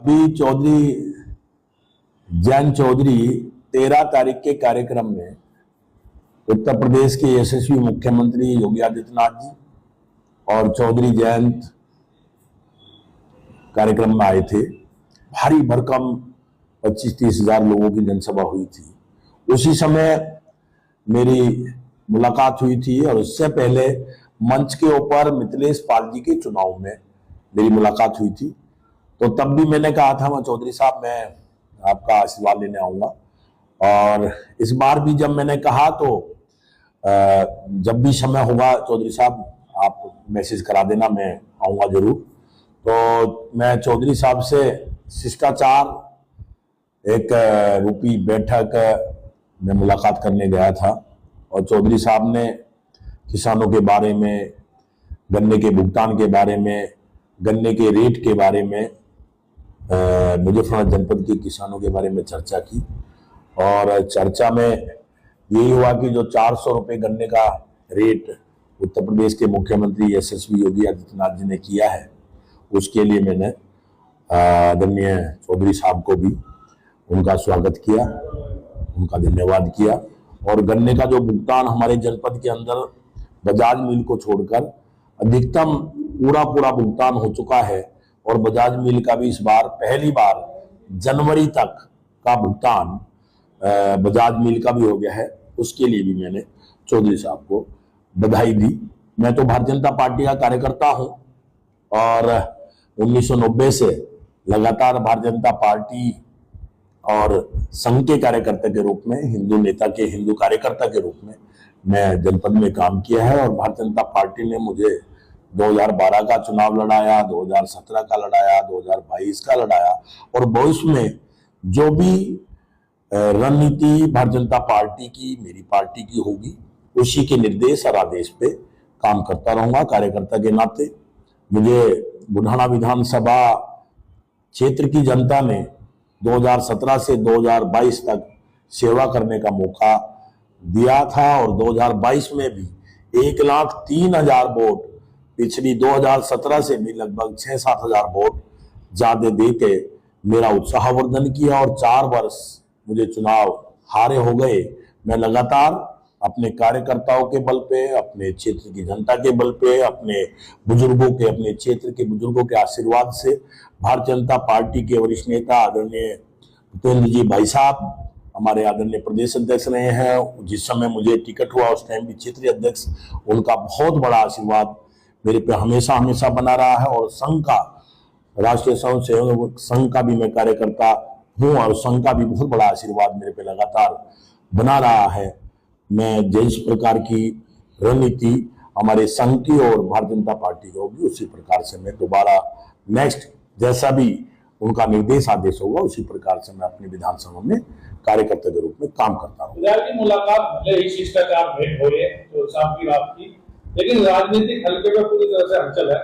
अभी चौधरी जयंत चौधरी 13 तारीख के कार्यक्रम में उत्तर प्रदेश के यशस्वी मुख्यमंत्री योगी आदित्यनाथ जी और चौधरी जयंत कार्यक्रम में आए थे। भारी भरकम 25-30 हजार लोगों की जनसभा हुई थी। उसी समय मेरी मुलाकात हुई थी और उससे पहले मंच के ऊपर मिथिलेश पाल जी के चुनाव में मेरी मुलाकात हुई थी। तो तब भी मैंने कहा था, मैं चौधरी साहब मैं आपका आशीर्वाद लेने आऊंगा, और इस बार भी जब मैंने कहा तो जब भी समय होगा चौधरी साहब आप मैसेज करा देना, मैं आऊंगा जरूर। तो मैं चौधरी साहब से शिष्टाचार एक रूपी बैठक में मुलाकात करने गया था और चौधरी साहब ने किसानों के बारे में, गन्ने के भुगतान के बारे में, गन्ने के रेट के बारे में, मुजफ्फरनगर जनपद के किसानों के बारे में चर्चा की। और चर्चा में यही हुआ कि जो 400 रुपये गन्ने का रेट उत्तर प्रदेश के मुख्यमंत्री यशस्वी योगी आदित्यनाथ जी ने किया है, उसके लिए मैंने आदरणीय चौधरी साहब को भी उनका स्वागत किया, उनका धन्यवाद किया। और गन्ने का जो भुगतान हमारे जनपद के अंदर बजाज मिल को छोड़कर अधिकतम पूरा भुगतान हो चुका है, और बजाज मिल का भी इस बार पहली बार जनवरी तक का भुगतान बजाज मिल का भी हो गया है। उसके लिए भी मैंने चौधरी साहब को बधाई दी। मैं तो भारतीय जनता पार्टी का कार्यकर्ता हूं और 1990 से लगातार भारतीय जनता पार्टी और संघ के कार्यकर्ता के रूप में, हिंदू नेता के, हिंदू कार्यकर्ता के रूप में मैं जनपद में काम किया है। और भारतीय जनता पार्टी ने मुझे 2012 का चुनाव लड़ाया, 2017 का लड़ाया, 2022 का लड़ाया, और भविष्य में जो भी रणनीति भारतीय जनता पार्टी की, मेरी पार्टी की होगी, उसी के निर्देश और आदेश पे काम करता रहूंगा कार्यकर्ता के नाते। मुझे बुढ़ाना विधानसभा क्षेत्र की जनता ने 2017 से 2022 तक सेवा करने का मौका दिया था, और 2022 में भी 1,03,000 वोट, पिछली 2017 से भी लगभग 6-7 हजार वोट ज्यादा दे के मेरा उत्साहवर्धन किया। और 4 वर्ष मुझे चुनाव हारे हो गए। मैं लगातार अपने कार्यकर्ताओं के बल पे, अपने क्षेत्र की जनता के बल पे, अपने बुजुर्गों के, अपने क्षेत्र के बुजुर्गों के आशीर्वाद से, भारतीय जनता पार्टी के वरिष्ठ नेता आदरणीय भूपेंद्र जी भाई साहब हमारे आदरणीय प्रदेश अध्यक्ष रहे हैं। जिस समय मुझे टिकट हुआ उस टाइम भी क्षेत्रीय अध्यक्ष, उनका बहुत बड़ा आशीर्वाद मेरे पे हमेशा बना रहा है। और संघ का, राष्ट्रीय स्वयं सेवक संघ का भी मैं कार्यकर्ता हूं, और संघ का भी बहुत बड़ा आशीर्वाद मेरे पे लगातार बना रहा है। मैं जिस प्रकार की रणनीति हमारे संघ की और भारतीय जनता पार्टी की होगी, उसी प्रकार से मैं दोबारा नेक्स्ट जैसा भी उनका निर्देश आदेश होगा, उसी प्रकार से मैं अपनी विधानसभा में कार्यकर्ता के रूप में काम करता हूँ। मुलाकात भले ही शिष्टाचार भेंट हो रही है तो साहब की बात की, लेकिन राजनीतिक हल्के में पूरी तरह से हलचल है।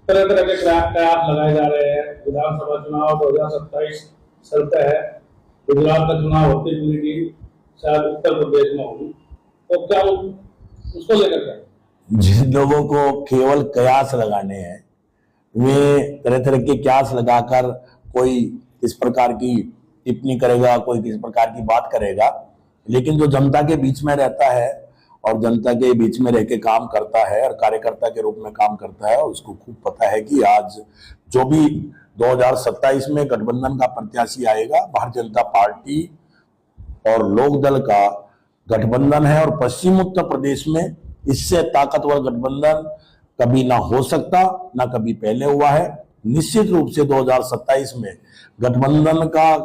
तरह के कयास लगाए जा रहे हैं। विधानसभा चुनाव 2027 चलता है, गुजरात का चुनाव होते हुए शायद उत्तर प्रदेश में होगी, तो क्या उसको लेकर क्या? जिन लोगों को केवल कयास लगाने हैं, वे तरह के कयास लगाकर कोई इस प्रकार की टिप्पणी करेगा, कोई किस प्रकार की बात करेगा। लेकिन जो जनता के बीच में रहता है और जनता के बीच में रह के काम करता है और कार्यकर्ता के रूप में काम करता है, उसको खूब पता है कि आज जो भी 2027 में गठबंधन का प्रत्याशी आएगा, भारतीय जनता पार्टी और लोकदल का गठबंधन है। और पश्चिम उत्तर प्रदेश में इससे ताकतवर गठबंधन कभी ना हो सकता, ना कभी पहले हुआ है। निश्चित रूप से 2027 में गठबंधन का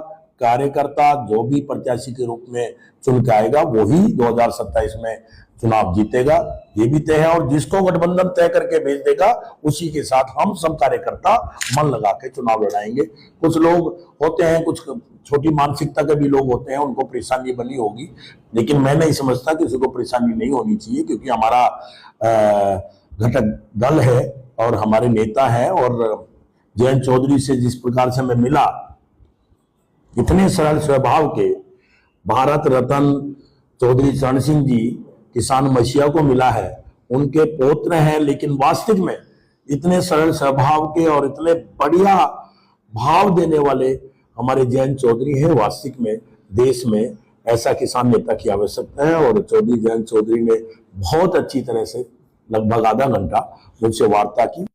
कार्यकर्ता जो भी प्रत्याशी के रूप में चुन के आएगा, वही 2027 में चुनाव जीतेगा, ये भी तय है। और जिसको गठबंधन तय करके भेज देगा, उसी के साथ हम सब कार्यकर्ता मन लगा के चुनाव लड़ाएंगे। कुछ लोग होते हैं, कुछ छोटी मानसिकता के भी लोग होते हैं, उनको परेशानी बनी होगी, लेकिन मैं नहीं समझता किसी को परेशानी नहीं होनी चाहिए, क्योंकि हमारा घटक दल है और हमारे नेता हैं। और जयंत चौधरी से जिस प्रकार से मैं मिला, इतने सरल स्वभाव के भारत रत्न चौधरी चरण सिंह जी किसान मसीहा को मिला है, उनके पौत्र हैं, लेकिन वास्तविक में इतने सरल स्वभाव के और इतने बढ़िया भाव देने वाले हमारे जयंत चौधरी हैं। वास्तविक में देश में ऐसा किसान नेता की आवश्यकता है और चौधरी जयंत चौधरी ने बहुत अच्छी तरह से लगभग आधा घंटा मुझसे वार्ता की।